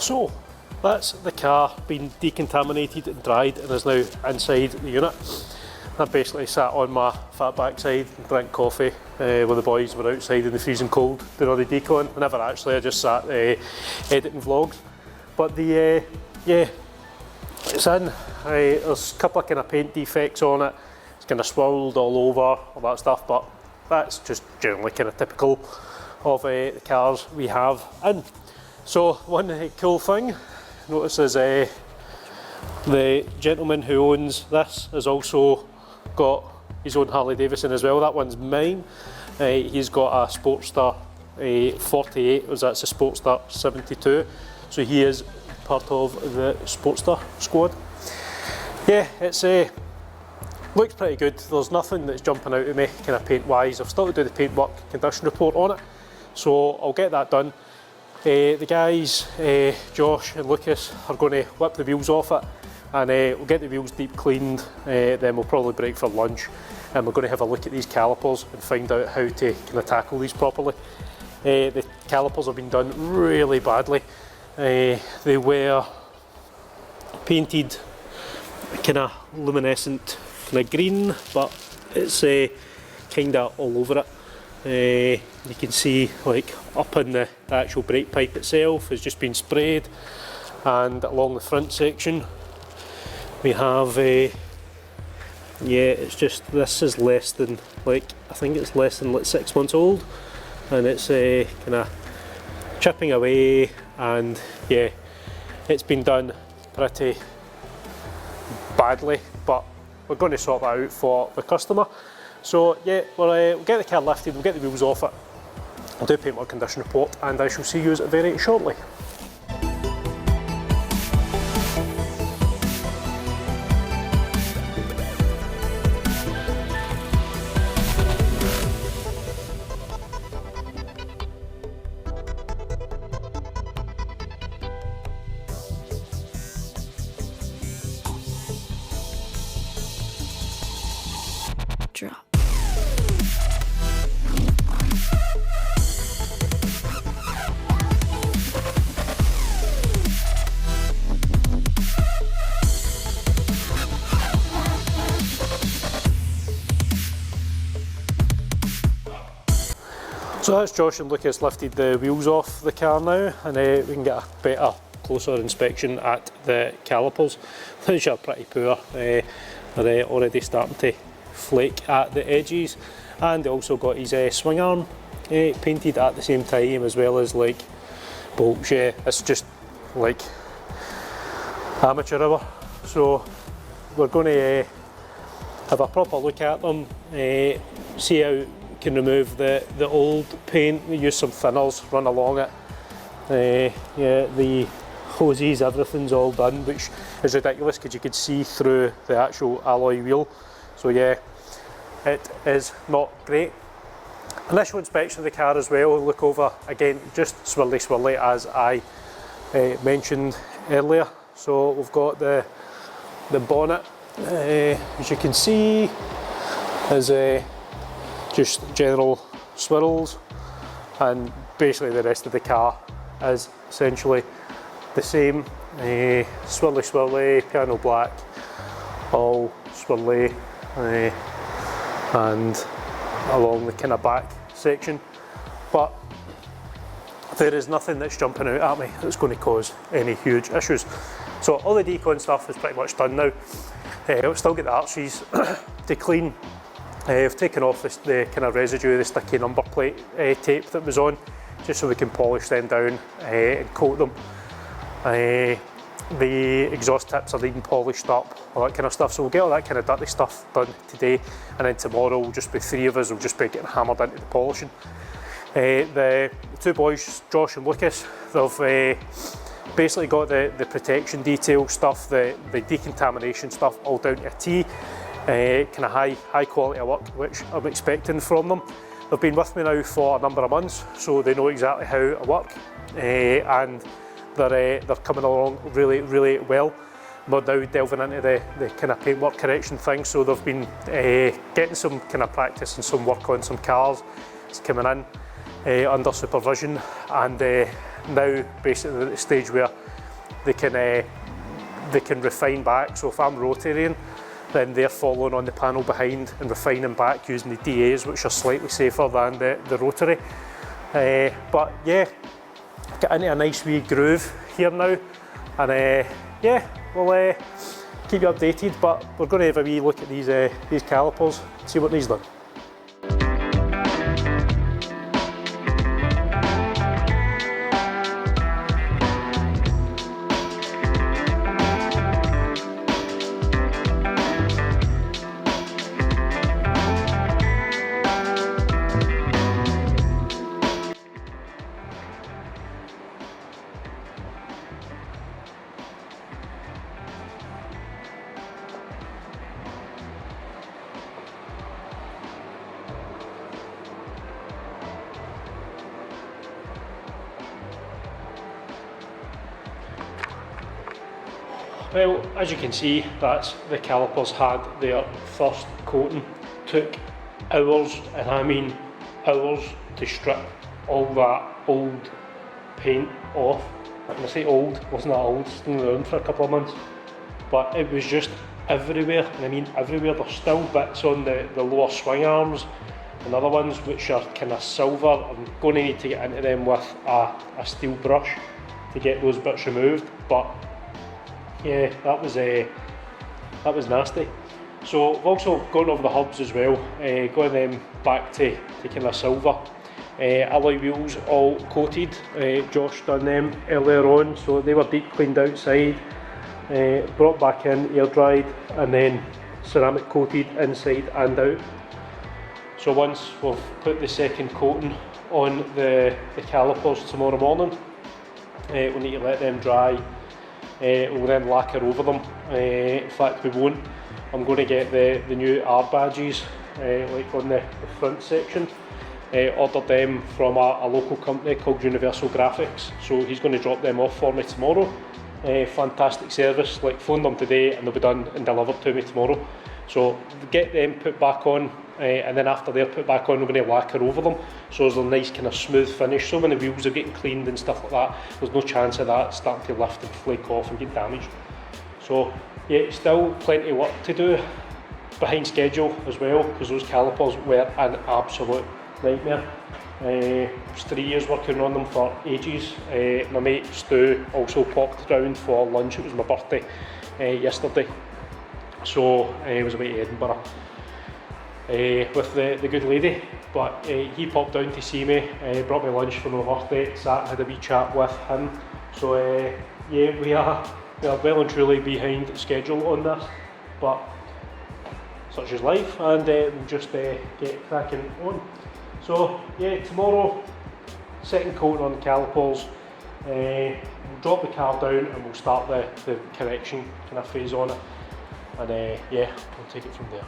So that's the car being decontaminated and dried and is now inside the unit. I basically sat on my fat backside and drank coffee while the boys were outside in the freezing cold doing all the decaling. Never actually, I just sat editing vlogs. But the yeah, it's in. There's a couple of kind of paint defects on it. It's kind of swirled all over, all that stuff, but that's just generally kind of typical of the cars we have in. So one cool thing, notice is the gentleman who owns this has also got his own Harley Davidson as well. That one's mine. He's got a Sportster 48, or that's a Sportster 72. So he is part of the Sportster squad. Yeah, it's looks pretty good. There's nothing that's jumping out at me kind of paint wise. I've still to do the paintwork condition report on it, so I'll get that done. The guys, Josh and Lucas, are going to whip the wheels off it, and we'll get the wheels deep cleaned, then we'll probably break for lunch, and we're going to have a look at these calipers and find out how to kind of tackle these properly. The calipers have been done really badly. They were painted kind of luminescent kind of green, but it's kind of all over it. You can see like up in the actual brake pipe itself has just been sprayed, and along the front section we have yeah, it's just, this is less than, like, I think it's less than like 6 months old, and it's kind of chipping away, and yeah, it's been done pretty badly, but we're going to sort that out for the customer. So yeah, we'll get the car lifted, we'll get the wheels off it, I'll do a paintwork condition report, and I shall see you very shortly. Drop. So that's Josh and Lucas lifted the wheels off the car now, and we can get a better, closer inspection at the calipers, which are pretty poor. They're already starting to flake at the edges, and they also got his swing arm painted at the same time, as well as like bolts. Yeah, it's just like amateur hour. So we're going to have a proper look at them, see how we can remove the old paint. We use some thinners, run along it. Yeah, the hoses, everything's all done, which is ridiculous because you could see through the actual alloy wheel. So yeah, it is not great. Initial inspection of the car as well, look over, again, just swirly as I mentioned earlier. So we've got the bonnet, as you can see, is just general swirls, and basically the rest of the car is essentially the same. Swirly, piano black, all swirly, and along the kind of back section, but there is nothing that's jumping out at me that's going to cause any huge issues. So all the decon stuff is pretty much done now. We've still got the arches to clean. I've taken off the kind of residue, the sticky number plate tape that was on, just so we can polish them down and coat them. The exhaust tips are even polished up, all that kind of stuff. So we'll get all that kind of dirty stuff done today, and then tomorrow we'll just be three of us, we'll just be getting hammered into the polishing. The two boys, Josh and Lucas, they've basically got the protection detail stuff, the decontamination stuff all down to a T. Kind of high quality of work, which I'm expecting from them. They've been with me now for a number of months, so they know exactly how to work, and they're coming along really well. We're now delving into the kind of paintwork correction thing, so they've been getting some kind of practice and some work on some cars. It's coming in under supervision, and now basically at the stage where they can refine back. So if I'm rotating, then they're following on the panel behind and refining back using the DAs, which are slightly safer than the rotary. But yeah, get into a nice wee groove here now, and yeah, we'll keep you updated. But we're going to have a wee look at these calipers, see what these done. Well, as you can see, that's the calipers had their first coating. Took hours, and I mean hours, to strip all that old paint off. When I say old, wasn't that old, it's been around for a couple of months. But it was just everywhere, and I mean everywhere. There's still bits on the lower swing arms and other ones which are kind of silver. I'm going to need to get into them with a steel brush to get those bits removed. But yeah, that was nasty. So I've also gone over the hubs as well, got them back to kind of silver. Alloy wheels all coated. Josh done them earlier on, so they were deep cleaned outside, brought back in, air dried, and then ceramic coated inside and out. So once we've put the second coating on the calipers tomorrow morning, we'll need to let them dry. We'll then lacquer over them. In fact, we won't. I'm going to get the new R badges, like on the front section. Ordered them from a local company called Universal Graphics, so he's going to drop them off for me tomorrow. Fantastic service, like phoned them today and they'll be done and delivered to me tomorrow. So get them put back on, and then after they're put back on, we're going to lacquer over them, so there's a nice kind of smooth finish. So when the wheels are getting cleaned and stuff like that, there's no chance of that starting to lift and flake off and get damaged. So yeah, still plenty of work to do behind schedule as well, because those calipers were an absolute nightmare. It was 3 years working on them for ages. My mate Stu also popped round for lunch. It was my birthday yesterday, so I was away to Edinburgh with the good lady, but he popped down to see me, brought me lunch for my birthday, sat, had a wee chat with him. So yeah, we are well and truly behind schedule on this, but such is life, and we'll just get cracking on. So yeah, tomorrow, second coat on the calipers, we'll drop the car down and we'll start the correction kind of phase on it, and yeah, we'll take it from there.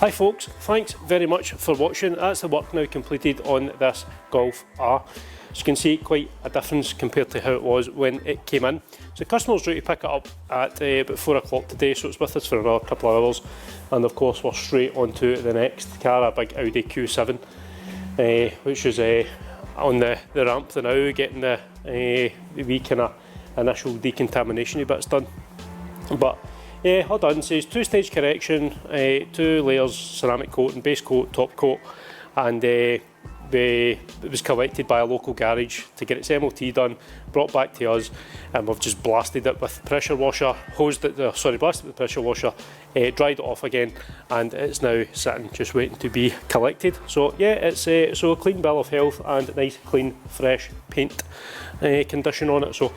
Hi folks, thanks very much for watching. That's the work now completed on this Golf R. As you can see, quite a difference compared to how it was when it came in. So the customer's due to pick it up at about 4 o'clock today, so it's with us for another couple of hours. And of course we're straight on to the next car, a big Audi Q7, which is on the ramp now, getting the wee kind of initial decontamination bits done. But yeah, all done. So it's 2-stage correction, 2 layers ceramic coating, base coat, top coat, and it was collected by a local garage to get its MOT done, brought back to us, and we've just blasted it with pressure washer, blasted with the pressure washer, dried it off again, and it's now sitting just waiting to be collected. So yeah, it's so a clean bill of health and nice clean fresh paint condition on it. So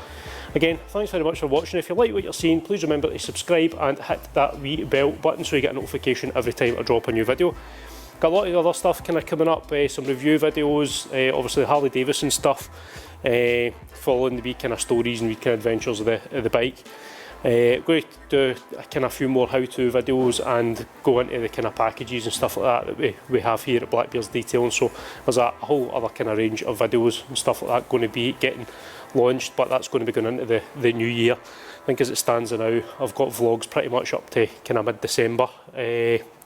again, thanks very much for watching. If you like what you're seeing, please remember to subscribe and hit that wee bell button so you get a notification every time I drop a new video. Got a lot of other stuff kind of coming up, some review videos, obviously Harley Davidson stuff, following the wee kind of stories and wee kind of adventures of the bike. Going to do kind of a few more how-to videos and go into the kind of packages and stuff like that we have here at Blackbeard's Detailing. So there's a whole other kind of range of videos and stuff like that going to be getting launched, but that's going to be going into the new year. I think as it stands now, I've got vlogs pretty much up to kind of mid-December,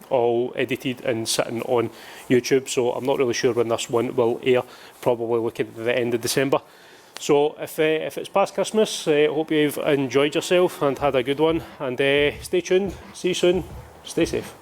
all edited and sitting on YouTube, so I'm not really sure when this one will air, probably looking at the end of December. So if it's past Christmas, I hope you've enjoyed yourself and had a good one, and stay tuned, see you soon, stay safe.